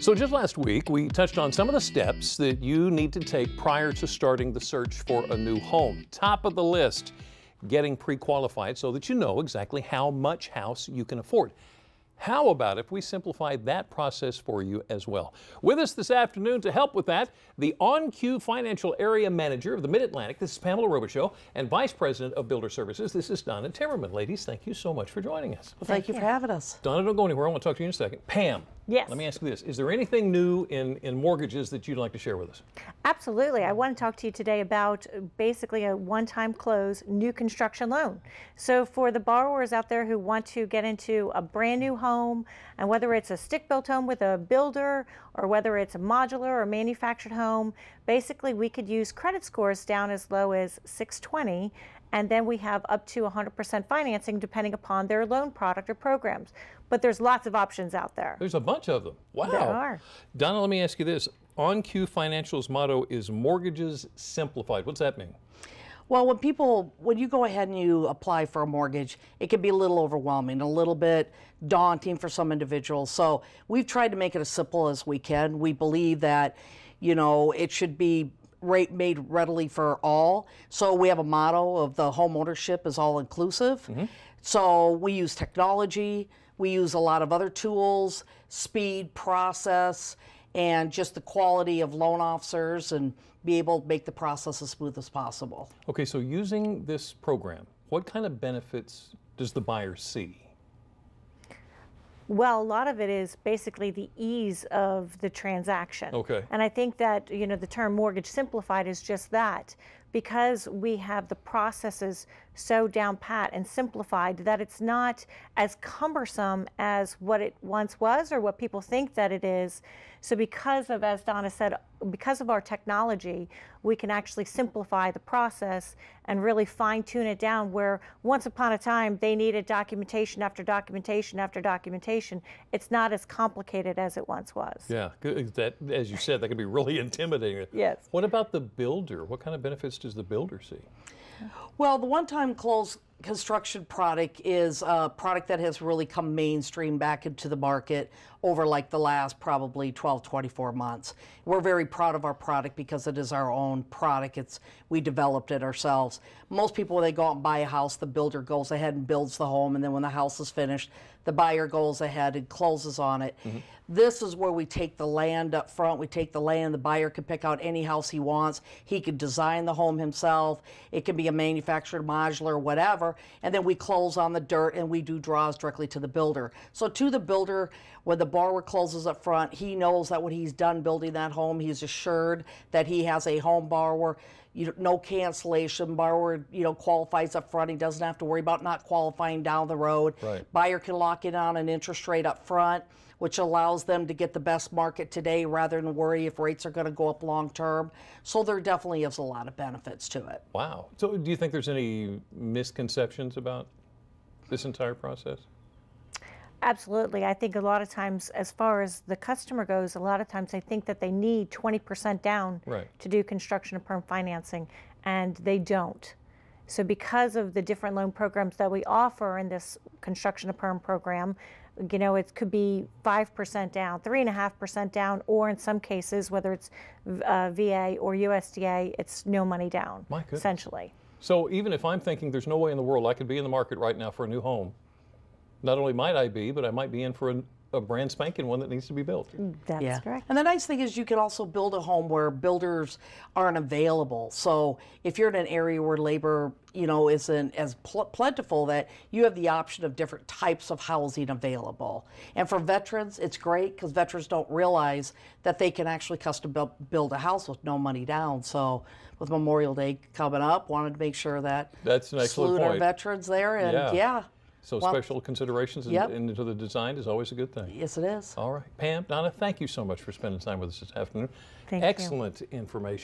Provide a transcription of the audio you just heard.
So just last week, we touched on some of the steps that you need to take prior to starting the search for a new home. Top of the list, getting pre-qualified so that you know exactly how much house you can afford. How about if we simplified that process for you as well? With us this afternoon to help with that, the OnQ Financial Area Manager of the Mid-Atlantic, this is Pamela Robichaux, and Vice President of Builder Services, this is Donna Timmerman. Ladies, thank you so much for joining us. Well, thank you for having us. Donna, don't go anywhere. I want to talk to you in a second. Pam. Yes. Let me ask you this. Is there anything new in mortgages that you'd like to share with us? Absolutely. I want to talk to you today about basically a one-time close new construction loan. So for the borrowers out there who want to get into a brand new home, and whether it's a stick-built home with a builder or whether it's a modular or manufactured home, basically we could use credit scores down as low as 620, and then we have up to 100% financing depending upon their loan product or programs. But there's lots of options out there. There's a bunch of them. Wow. There are. Donna, let me ask you this. OnQ Financial's motto is mortgages simplified. What's that mean? Well, when you go ahead and you apply for a mortgage, it can be a little overwhelming, a little bit daunting for some individuals. So we've tried to make it as simple as we can. We believe that, it should be made readily for all. So we have a motto of the home ownership is all inclusive. Mm-hmm. So we use technology. We use a lot of other tools, speed, process, and just the quality of loan officers, and be able to make the process as smooth as possible. Okay, so using this program, what kind of benefits does the buyer see? Well, a lot of it is basically the ease of the transaction. Okay. And I think that, the term mortgage simplified is just that, because we have the processes so down pat and simplified that it's not as cumbersome as what it once was or what people think that it is. So because of, as Donna said, because of our technology, we can actually simplify the process and really fine tune it down, where once upon a time they needed documentation after documentation after documentation. It's not as complicated as it once was. Yeah, that, as you said, that could be really intimidating. Yes. What about the builder? What kind of benefits does the builder see? Well, the one-time close construction product is a product that has really come mainstream back into the market over like the last probably 12, 24 months. We're very proud of our product because it is our own product. We developed it ourselves. Most people, when they go out and buy a house, the builder goes ahead and builds the home, and then when the house is finished, the buyer goes ahead and closes on it. Mm-hmm. This is where we take the land up front. We take the land. The buyer can pick out any house he wants. He could design the home himself. It can be a manufactured, modular, whatever. And then we close on the dirt, and we do draws directly to the builder. So to the builder, when the borrower closes up front, he knows that when he's done building that home, he's assured that he has a home borrower. No cancellation. Borrower, qualifies up front. He doesn't have to worry about not qualifying down the road. Right. Buyer can lock in on an interest rate up front, which allows them to get the best market today rather than worry if rates are going to go up long term. So there definitely is a lot of benefits to it. Wow. So do you think there's any misconceptions about this entire process? Absolutely. I think a lot of times, as far as the customer goes, a lot of times they think that they need 20% down to do construction and perm financing, and they don't. So because of the different loan programs that we offer in this construction and perm program, it could be 5% down, 3.5% down, or in some cases, whether it's VA or USDA, it's no money down, My goodness. Essentially. So even if I'm thinking there's no way in the world I could be in the market right now for a new home, not only might I be, but I might be in for a brand spanking one that needs to be built. That's correct. And the nice thing is you can also build a home where builders aren't available. So if you're in an area where labor, isn't as plentiful, that you have the option of different types of housing available. And for veterans, it's great because veterans don't realize that they can actually custom build a house with no money down. So with Memorial Day coming up, wanted to make sure that that's an excellent salute point. our veterans there, and So special considerations into the design is always a good thing. Yes, it is. All right. Pam, Donna, thank you so much for spending time with us this afternoon. Thank you. Excellent information.